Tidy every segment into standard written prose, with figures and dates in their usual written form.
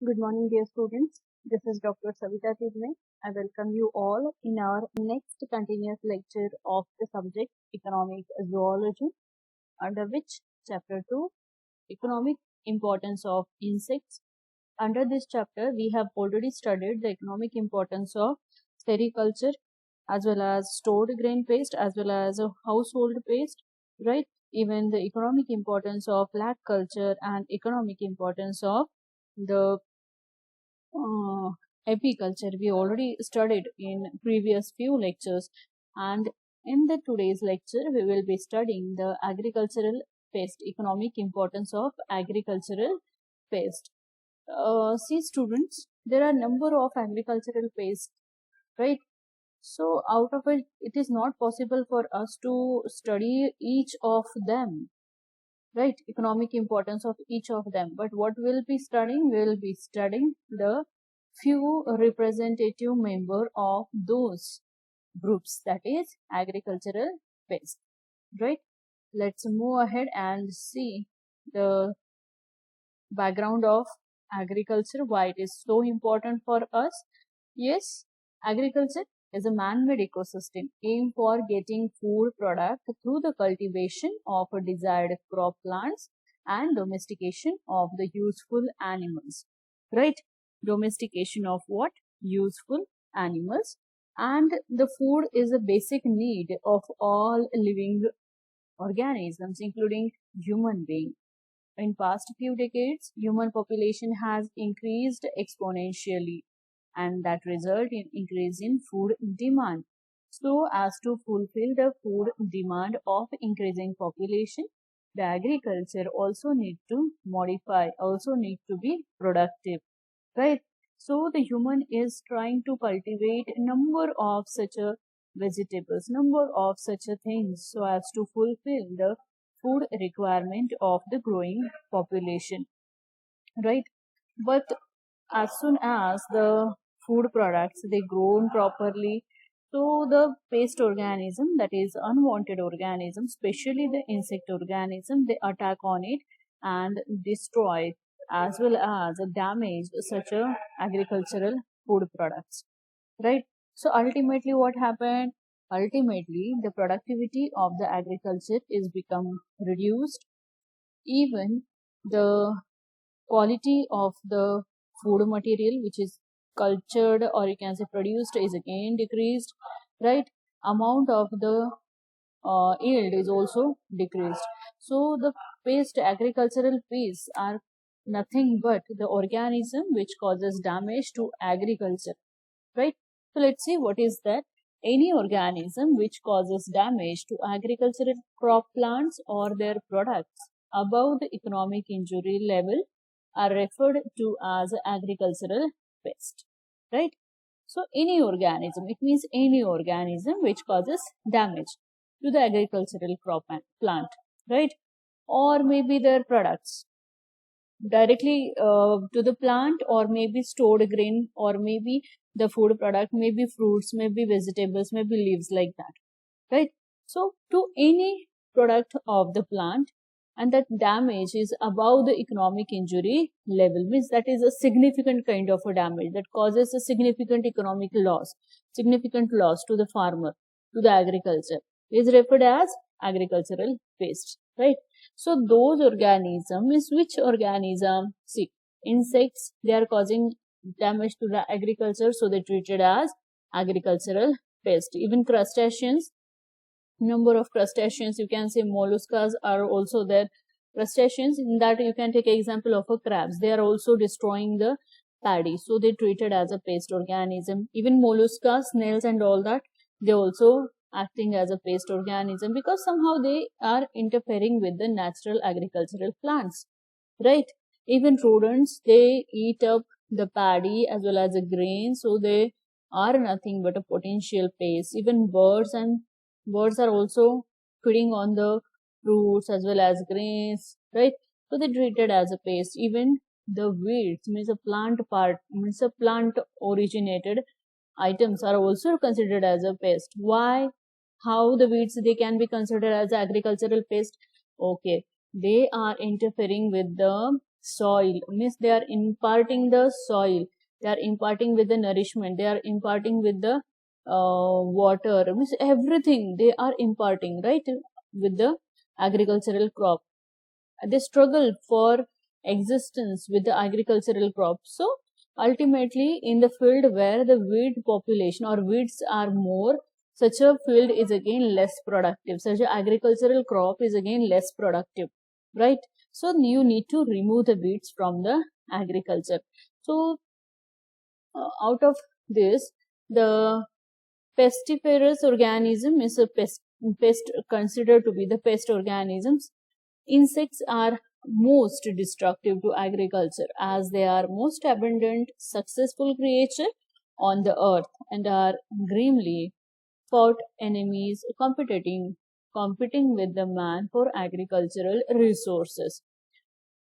Good morning, dear students. This is Dr. Savita Tidme. I welcome you all in our next continuous lecture of the subject Economic Zoology, under which Chapter 2, Economic Importance of Insects. Under this chapter, we have already studied the economic importance of sericulture as well as stored grain paste as well as household paste, right? Even the economic importance of lag culture and economic importance of the uh, apiculture we already studied in previous few lectures, and in the today's lecture we will be studying the agricultural pest, economic importance of agricultural pest. See students, there are number of agricultural pests, right? So out of it is not possible for us to study each of them, right? Economic importance of each of them. But what we'll be studying, we'll be studying the few representative member of those groups, that is agricultural pest, right? Let's move ahead and see the background of agriculture, why it is so important for us. Yes, agriculture is a man-made ecosystem aimed for getting food product through the cultivation of a desired crop plants and domestication of the useful animals, right? Domestication of what? Useful animals. And the food is a basic need of all living organisms, including human beings. In past few decades, human population has increased exponentially, and that result in increase in food demand. So as to fulfill the food demand of increasing population, the agriculture also need to modify, also need to be productive, right? So the human is trying to cultivate a number of such a vegetables, number of such a things, so as to fulfill the food requirement of the growing population, right? But as soon as the food products they grown properly, so the pest organism, that is unwanted organism, especially the insect organism, they attack on it and destroy as well as damage such a agricultural food products, right? So ultimately what happened? Ultimately the productivity of the agriculture is become reduced. Even the quality of the food material which is cultured or you can say produced is again decreased, right? Amount of the yield is also decreased. So the pest, agricultural pests are nothing but the organism which causes damage to agriculture, right? So let's see what is that. Any organism which causes damage to agricultural crop plants or their products above the economic injury level are referred to as agricultural pest, right? So any organism, it means any organism which causes damage to the agricultural crop and plant, right? Or maybe their products directly to the plant, or maybe stored grain, or maybe the food product, maybe fruits, maybe vegetables, maybe leaves, like that, right? So to any product of the plant, and that damage is above the economic injury level, means that is a significant kind of a damage that causes a significant economic loss, significant loss to the farmer, to the agriculture, is referred as agricultural waste, right? So those organism is which organism? See, insects, they are causing damage to the agriculture, so they treated as agricultural pest. Even crustaceans, number of crustaceans, you can say molluscas are also there. Crustaceans, in that you can take example of a crabs, they are also destroying the paddy, so they treated as a pest organism. Even molluscas, snails and all that, they also acting as a pest organism because somehow they are interfering with the natural agricultural plants, right? Even rodents, they eat up the paddy as well as the grain, so they are nothing but a potential pest. Even birds are also feeding on the fruits as well as grains, right? So they treated as a pest. Even the weeds, means a plant part, means a plant originated items are also considered as a pest. Why? How the weeds they can be considered as agricultural pest? Okay, they are interfering with the soil, means they are imparting the soil, they are imparting with the nourishment, they are imparting with the water, means everything they are imparting, right, with the agricultural crop. They struggle for existence with the agricultural crop. So ultimately, in the field where the weed population or weeds are more, such a field is again less productive, such an agricultural crop is again less productive, right? So you need to remove the weeds from the agriculture. So out of this, the pestiferous organism is a pest considered to be the pest organisms. Insects are most destructive to agriculture as they are most abundant, successful creature on the earth and are grimly fought enemies competing with the man for agricultural resources.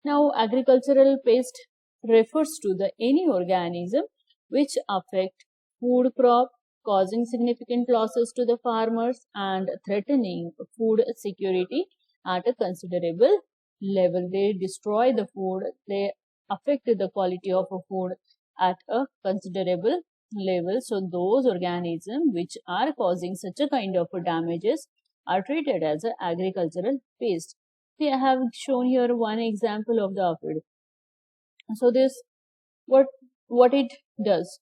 Now, agricultural pest refers to the any organism which affect food crop, causing significant losses to the farmers and threatening food security at a considerable level. They destroy the food, they affect the quality of a food at a considerable level. So those organisms which are causing such a kind of damages are treated as an agricultural pest. See, I have shown here one example of the aphid. So this what it does.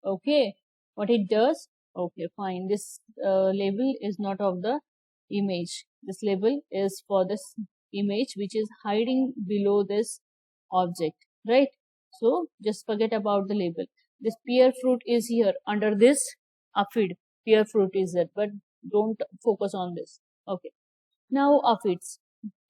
Okay, what it does. Okay, fine. This label is not of the image. This label is for this image which is hiding below this object, right? So just forget about the label. This pear fruit is here under this aphid. Pear fruit is there, but don't focus on this. Okay. Now aphids.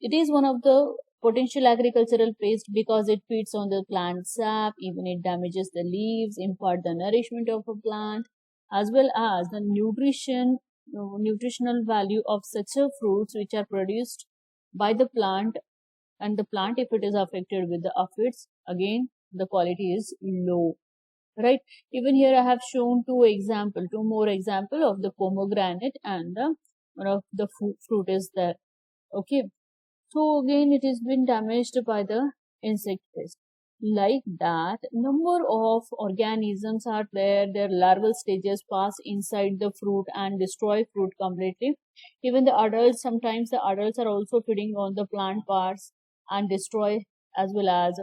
It is one of the potential agricultural pest because it feeds on the plant sap, even it damages the leaves, impart the nourishment of a plant, as well as the nutritional value of such a fruits which are produced by the plant. And the plant, if it is affected with the aphids, again the quality is low, right? Even here I have shown two more example of the pomegranate, and the one of the fruit is there. Okay, so again it has been damaged by the insect pest. Like that, number of organisms are there, their larval stages pass inside the fruit and destroy fruit completely. Even the adults, sometimes the adults are also feeding on the plant parts and destroy as well as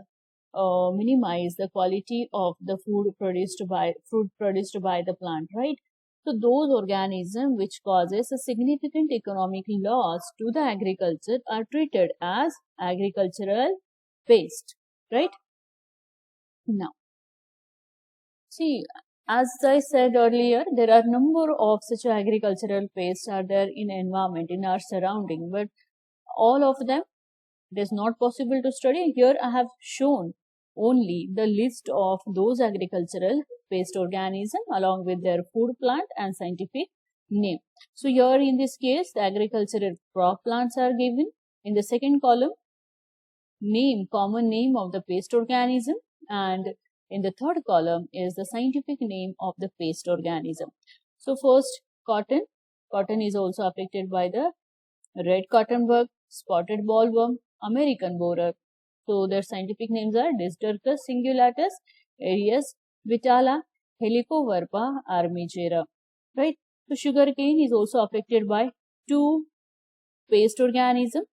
minimize the quality of the fruit produced by the plant, right? So those organisms which causes a significant economic loss to the agriculture are treated as agricultural waste, right? Now, see, as I said earlier, there are number of such agricultural pests are there in environment, in our surrounding, but all of them it is not possible to study. Here I have shown only the list of those agricultural pest organisms along with their food plant and scientific name. So here in this case, the agricultural crop plants are given. In the second column, common name of the pest organism, and in the third column is the scientific name of the pest organism. So first, cotton. Cotton is also affected by the red cottonbug, spotted bollworm, American borer. So their scientific names are Dysdurcus cingulatus, Aries vitala, Helicoverpa armigera. Right? So sugarcane is also affected by two pest organisms,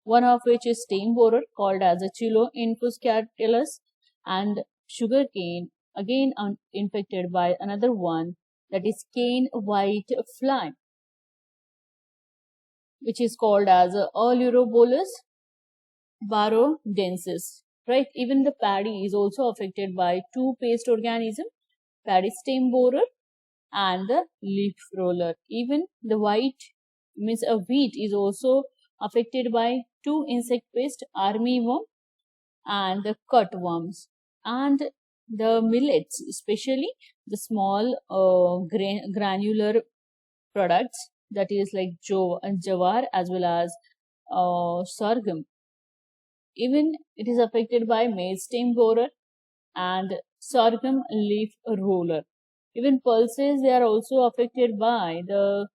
one of which is stem borer called as a Chilo infuscatulus, and sugarcane again infected by another one, that is cane white fly, which is called as Alurobolus barodensis, right? Even the paddy is also affected by two pest organisms, paddy stem borer and the leaf roller. Even the wheat is also affected by two insect pests, armyworm and the cutworms. And the millets, especially the small granular products, that is like jawar as well as sorghum. Even it is affected by maize stem borer and sorghum leaf roller. Even pulses, they are also affected by the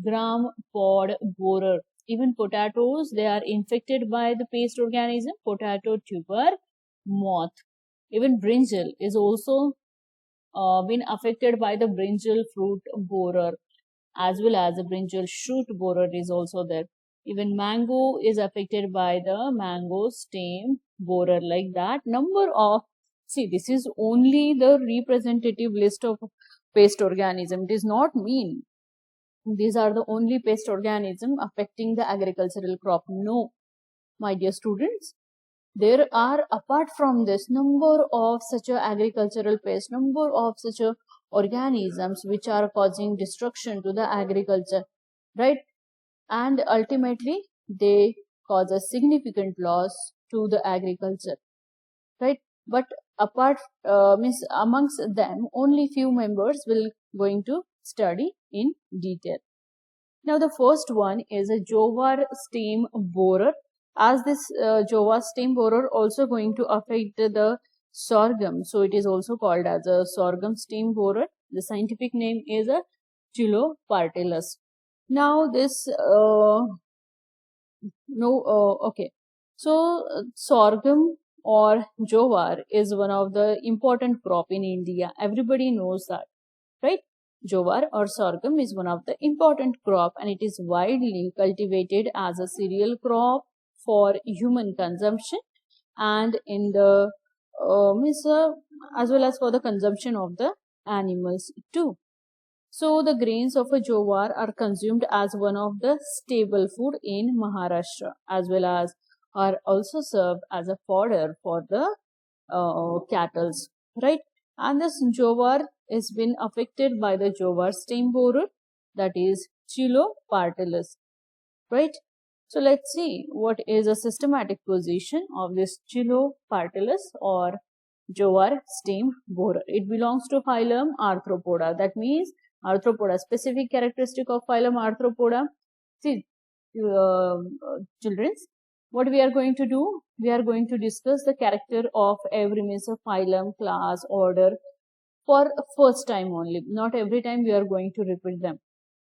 gram pod borer. Even potatoes, they are infected by the pest organism, potato tuber moth. Even brinjal is also been affected by the brinjal fruit borer, as well as the brinjal shoot borer is also there. Even mango is affected by the mango stem borer, like that. Number of, see, this is only the representative list of pest organism. It does not mean these are the only pest organism affecting the agricultural crop. No, my dear students, there are, apart from this, number of such a agricultural pests, number of such a organisms which are causing destruction to the agriculture, right? And ultimately they cause a significant loss to the agriculture, right? But apart means amongst them, only few members will going to study in detail. Now the first one is a jowar stem borer. As this jowar stem borer also going to affect the sorghum, so it is also called as a sorghum stem borer. The scientific name is a Chilopartylus. Now this okay, so sorghum or jowar is one of the important crop in India. Everybody knows that, right? Jowar or sorghum is one of the important crop, and it is widely cultivated as a cereal crop for human consumption and in the as well as for the consumption of the animals too. So the grains of a jowar are consumed as one of the staple food in Maharashtra, as well as are also served as a fodder for the cattle, right? And this jowar has been affected by the jowar stem borer, that is Chilopartylus, right? So let's see what is a systematic position of this Chilopartylus or jowar stem borer. It belongs to phylum Arthropoda. That means Arthropoda, specific characteristic of phylum Arthropoda. See, children, what we are going to do? We are going to discuss the character of every means of phylum, class, order for first time only. Not every time we are going to repeat them.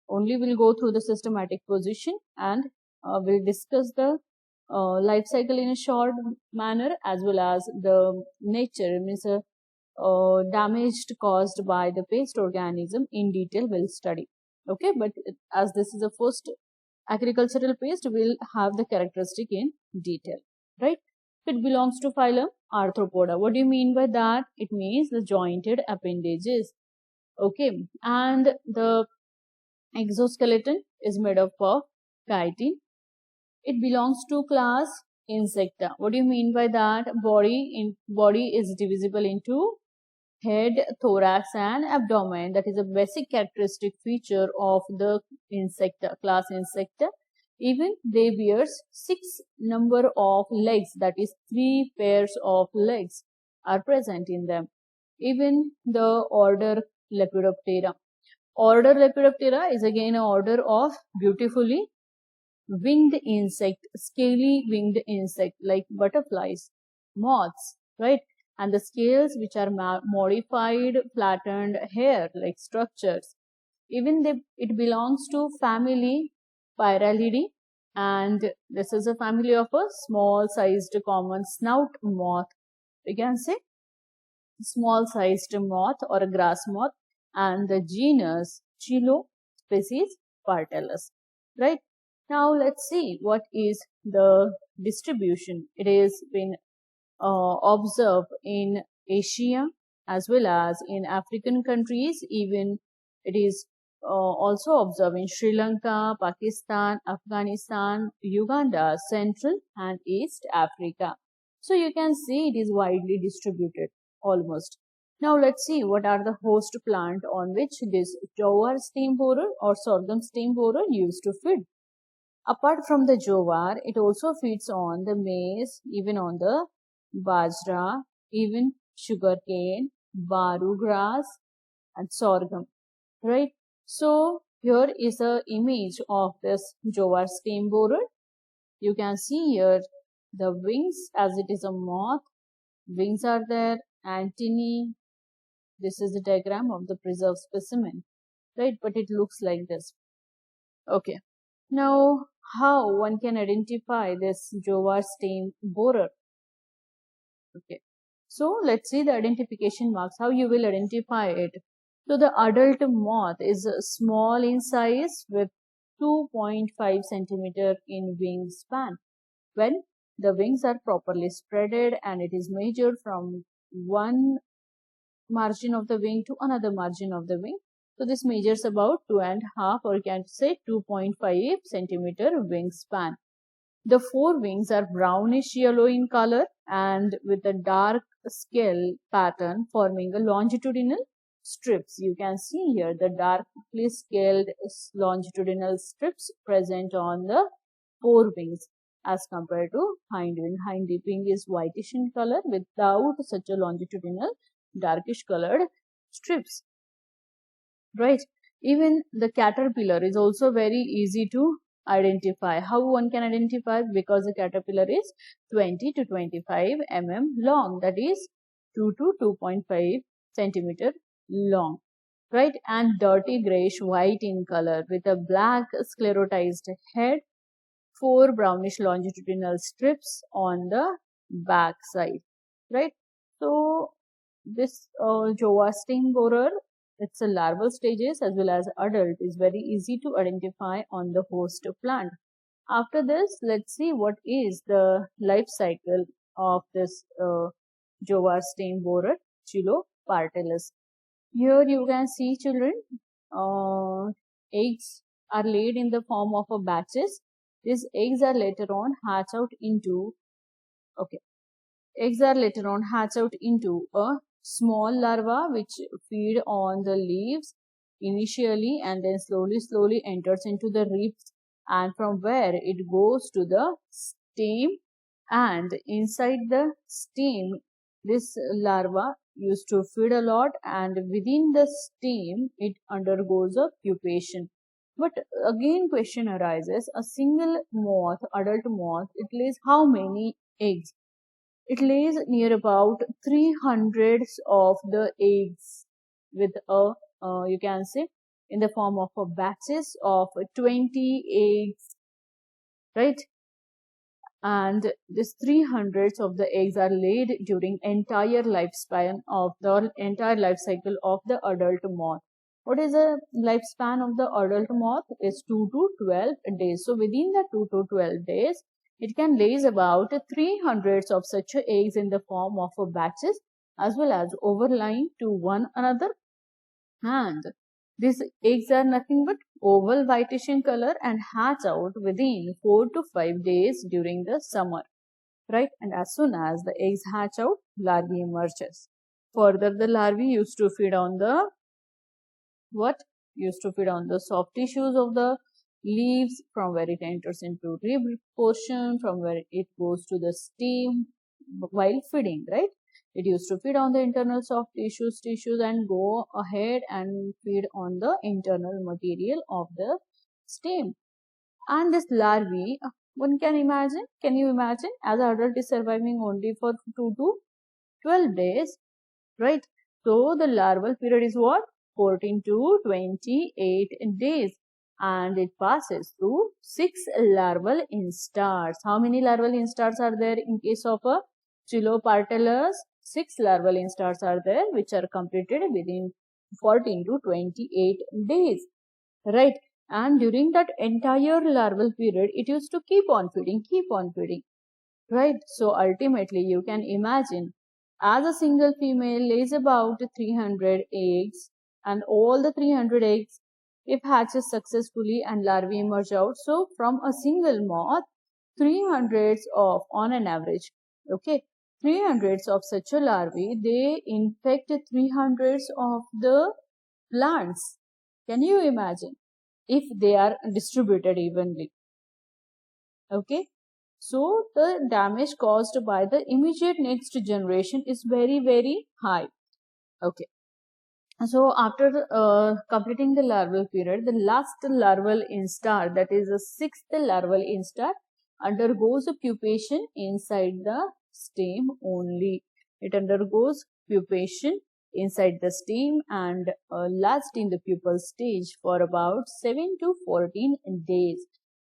Only we'll go through the systematic position and we'll discuss the life cycle in a short manner, as well as the nature, means damage caused by the pest organism in detail we'll study. Okay, but as this is the first agricultural pest, we'll have the characteristic in detail, right? It belongs to phylum Arthropoda. What do you mean by that? It means the jointed appendages. Okay, and the exoskeleton is made up of chitin. It belongs to class Insecta. What do you mean by that? Body is divisible into head, thorax and abdomen. That is a basic characteristic feature of the Insecta, class Insecta. Even they bears 6 number of legs, that is 3 pairs of legs are present in them. Even the order Lepidoptera. Order Lepidoptera is again an order of beautifully winged insect, scaly winged insect like butterflies, moths, right? And the scales which are modified flattened hair like structures. Even it belongs to family Pyralidae, and this is a family of a small sized common snout moth. We can say small sized moth or a grass moth, and the genus Chilo species Partellus, right? Now let's see what is the distribution. It is been observed in Asia as well as in African countries. Even it is also observed in Sri Lanka, Pakistan, Afghanistan, Uganda, Central and East Africa. So you can see it is widely distributed almost. Now let's see what are the host plant on which this jowar stem borer or sorghum stem borer used to feed. Apart from the jowar, it also feeds on the maize, even on the bajra, even sugarcane, baru grass and sorghum, right? So here is a image of this jowar stem borer. You can see here the wings, as it is a moth. Wings are there, antennae. This is the diagram of the preserved specimen, right? But it looks like this. Okay. Now how one can identify this Jowar stain borer. Okay, so let's see the identification marks, how you will identify it. So the adult moth is small in size with 2.5 centimeter in wingspan. When the wings are properly spreaded and it is measured from one margin of the wing to another margin of the wing. So this measures about 2.5 or you can say 2.5 centimeter wingspan. The forewings are brownish yellow in color and with a dark scale pattern forming a longitudinal strips. You can see here the darkly scaled longitudinal strips present on the forewings as compared to hind wing. Hind wing is whitish in color without such a longitudinal darkish colored strips. Right. Even the caterpillar is also very easy to identify. How one can identify? Because the caterpillar is 20 to 25 long, that is 2 to 2.5 centimeter long, right? And dirty grayish white in color with a black sclerotized head, 4 brownish longitudinal strips on the back side, right? So this Jowar stain borer, it's a larval stages as well as adult, is very easy to identify on the host plant. After this, let's see what is the life cycle of this Jowar stain borer, Chilopartellus. Here you can see, children, eggs are laid in the form of a batches. These eggs are later on hatch out into, okay, eggs are later on hatch out into a small larva which feed on the leaves initially and then slowly enters into the ribs, and from where it goes to the stem, and inside the stem this larva used to feed a lot, and within the stem it undergoes a pupation. But again question arises, a single moth, adult moth, it lays how many eggs? It lays near about 300 of the eggs with a, you can say, in the form of a batches of 20 eggs, right? And this 300 of the eggs are laid during entire lifespan of the entire life cycle of the adult moth. What is the lifespan of the adult moth? Is 2 to 12 days. So within the 2 to 12 days, it can lay about 300 of such eggs in the form of batches as well as overlying to one another, and these eggs are nothing but oval whitish in color and hatch out within 4 to 5 days during the summer, right? And as soon as the eggs hatch out, larvae emerges. Further, the larvae used to feed on the what? Used to feed on the soft tissues of the leaves, from where it enters into rib portion, from where it goes to the stem while feeding, right? It used to feed on the internal soft tissues and go ahead and feed on the internal material of the stem. And this larvae, one can imagine, can you imagine, as an adult is surviving only for 2 to 12 days, right? So the larval period is what? 14 to 28 days, and it passes through 6 larval instars. How many larval instars are there in case of a Chilopartellus? 6 larval instars are there which are completed within 14 to 28 days, right? And during that entire larval period, it used to keep on feeding, right? So ultimately you can imagine, as a single female lays about 300 eggs, and all the 300 eggs, if hatches successfully and larvae emerge out, so from a single moth, 300 of, on an average, okay, 300 of such a larvae, they infect 300 of the plants. Can you imagine? If they are distributed evenly, okay. So the damage caused by the immediate next generation is very high, okay. So after completing the larval period, the last larval instar, that is the 6th larval instar, undergoes a pupation inside the stem only. It undergoes pupation inside the stem and lasts in the pupal stage for about 7 to 14 days.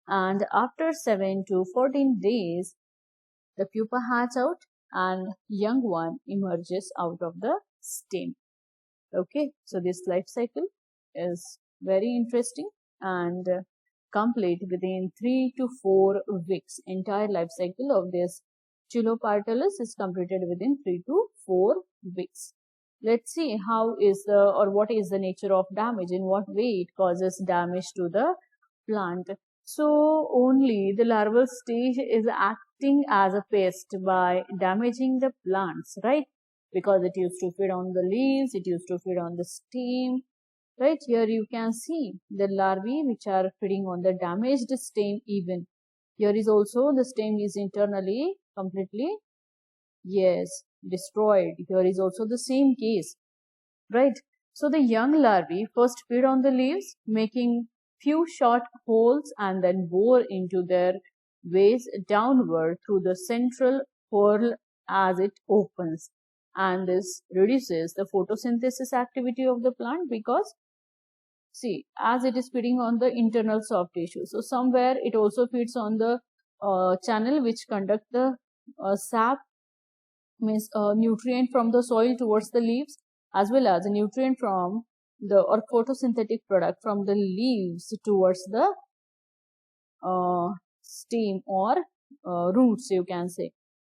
and after 7 to 14 days, the pupa hatches out and young one emerges out of the stem. Okay, so this life cycle is very interesting and complete within 3 to 4 weeks. Entire life cycle of this Chilopartolus is completed within 3 to 4 weeks. Let's see how is the or what is the nature of damage, in what way it causes damage to the plant. So only the larval stage is acting as a pest by damaging the plants, right? Because it used to feed on the leaves, it used to feed on the stem, right? Here you can see the larvae which are feeding on the damaged stem even. Here is also the stem is internally completely, yes, destroyed. Here is also the same case, right? So the young larvae first feed on the leaves, making few short holes and then bore into their ways downward through the central whorl as it opens. And this reduces the photosynthesis activity of the plant because, see, as it is feeding on the internal soft tissue. So somewhere it also feeds on the channel which conduct the sap, means nutrient from the soil towards the leaves, as well as a nutrient from the or photosynthetic product from the leaves towards the stem or roots, you can say.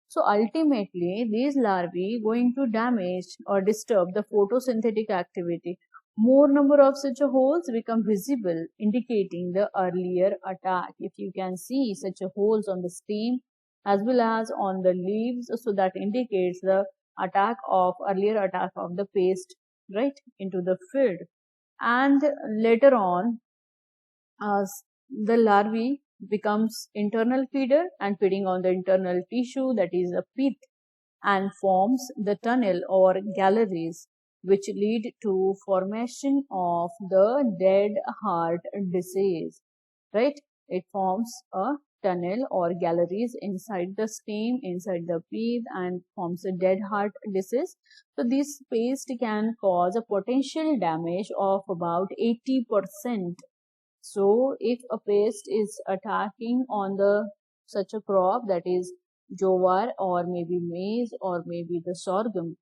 So ultimately these larvae going to damage or disturb the photosynthetic activity. More number of such holes become visible, indicating the earlier attack. If you can see such holes on the stem as well as on the leaves, so that indicates the earlier attack of the pest, right, into the field. And later on, the larvae becomes internal feeder and feeding on the internal tissue, that is a pith, and forms the tunnel or galleries which lead to formation of the dead heart disease, right? It forms a tunnel or galleries inside the stem, inside the pith, and forms a dead heart disease. So this paste can cause a potential damage of about 80%. So if a pest is attacking on the such a crop, that is jowar or maybe maize or maybe the sorghum,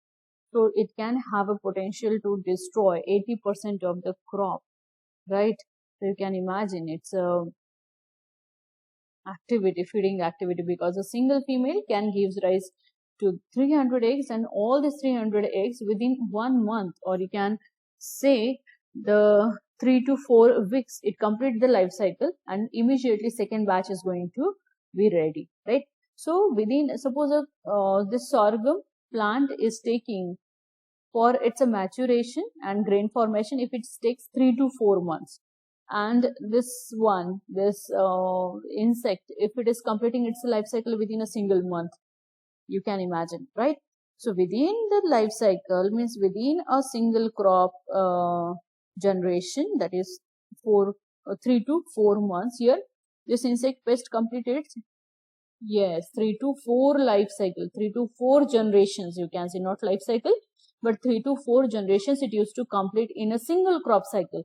so it can have a potential to destroy 80% of the crop, right? So you can imagine it's a feeding activity, because a single female can give rise to 300 eggs, and all these 300 eggs within 1 month, or you can say the 3 to 4 weeks, it completes the life cycle and immediately second batch is going to be ready, right? So within, suppose this sorghum plant is taking for its maturation and grain formation, if it takes 3 to 4 months, and this insect, if it is completing its life cycle within a single month, you can imagine, right? So within the life cycle, means within a single crop generation, that is 3 to 4 months, here this insect pest completed, yes, 3 to 4 life cycle, 3 to 4 generations, you can say, not life cycle, but 3 to 4 generations it used to complete in a single crop cycle.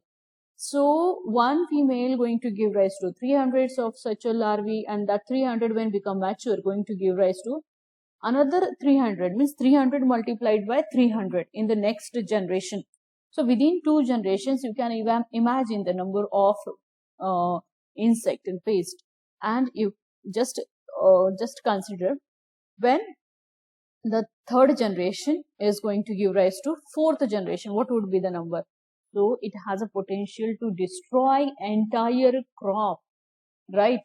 So one female going to give rise to 300 of such a larvae, and that 300 when become mature going to give rise to another 300, means 300 multiplied by 300 in the next generation. So within 2 generations you can even imagine the number of insect and pest. And you just consider when the third generation is going to give rise to fourth generation, what would be the number? So it has a potential to destroy entire crop, right?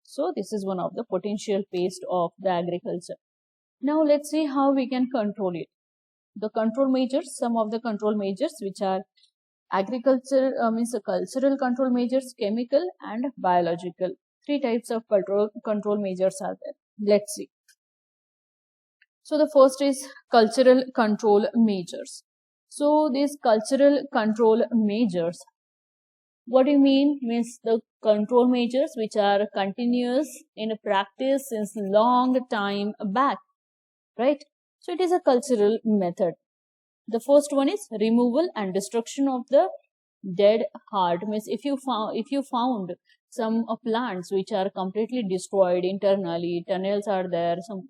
So this is one of the potential pest of the agriculture. Now let's see how we can control it. The control measures, some of the control measures which are agriculture, means cultural control measures, chemical and biological. 3 types of control measures are there. Let's see. So the first is cultural control measures. So these cultural control measures, what do you mean? Means the control measures which are continuous in practice since long time back, right? So it is a cultural method. The first one is removal and destruction of the dead hard means if you found some plants which are completely destroyed internally, tunnels are there, some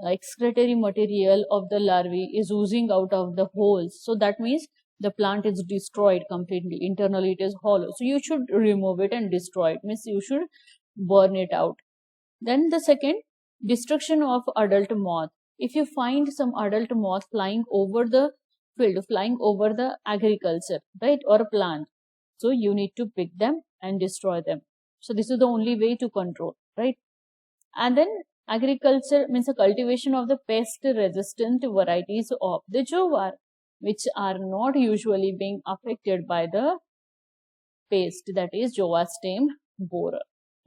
excretory material of the larvae is oozing out of the holes, so that means the plant is destroyed completely, internally it is hollow, so you should remove it and destroy it, means you should burn it out. Then the second, destruction of adult moth. If you find some adult moth flying over the field, flying over the agriculture, right, or a plant, so you need to pick them and destroy them. So this is the only way to control, right? And then agriculture means the cultivation of the pest resistant varieties of the jowar, which are not usually being affected by the pest, that is jowar stem borer,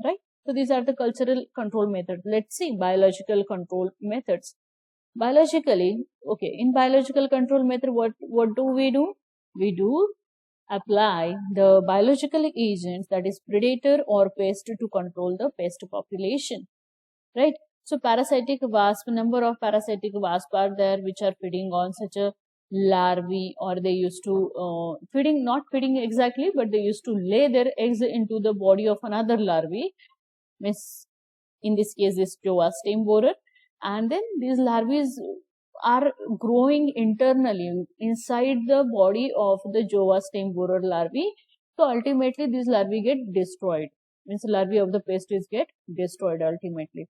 right? So these are the cultural control methods. Let's see biological control methods. Biologically, okay, in biological control method, what do? We do apply the biological agents, that is predator or pest, to control the pest population, right? So parasitic wasp, number of parasitic wasp are there which are feeding on such a larvae, or they used to not feeding exactly, but they used to lay their eggs into the body of another larvae, means in this case this jowar stem borer, and then these larvae are growing internally inside the body of the jowar stem borer larvae. So ultimately these larvae get destroyed, means larvae of the pest is get destroyed ultimately.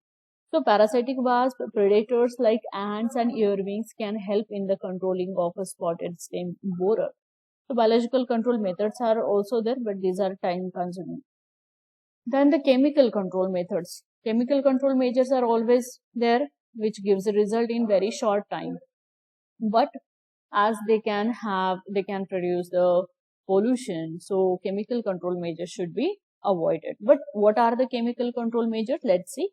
So parasitic wasp, predators like ants and earwings can help in the controlling of a spotted stem borer. So biological control methods are also there, but these are time consuming. Then the chemical control methods. Chemical control measures are always there, which gives a result in very short time. But as they can produce the pollution, so chemical control measures should be avoided. But what are the chemical control measures? Let's see.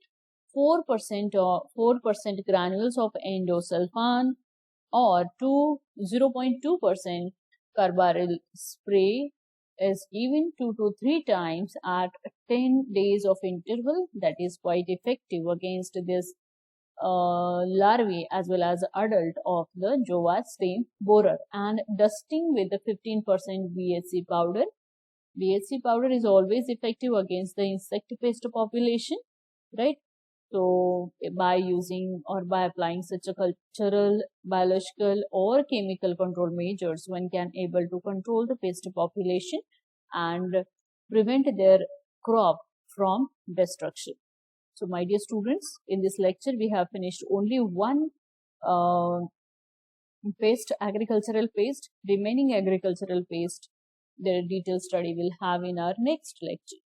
4% or 4% granules of endosulfan or 0.2% carbaryl spray is given 2 to 3 times at 10 days of interval. That is quite effective against this larvae as well as adult of the jowar stem borer. And dusting with the 15% BHC powder. BHC powder is always effective against the insect pest population, right? So by using or by applying such a cultural, biological or chemical control measures, one can able to control the pest population and prevent their crop from destruction. So my dear students, in this lecture we have finished only one agricultural pest. Remaining agricultural pest, their detailed study will have in our next lecture.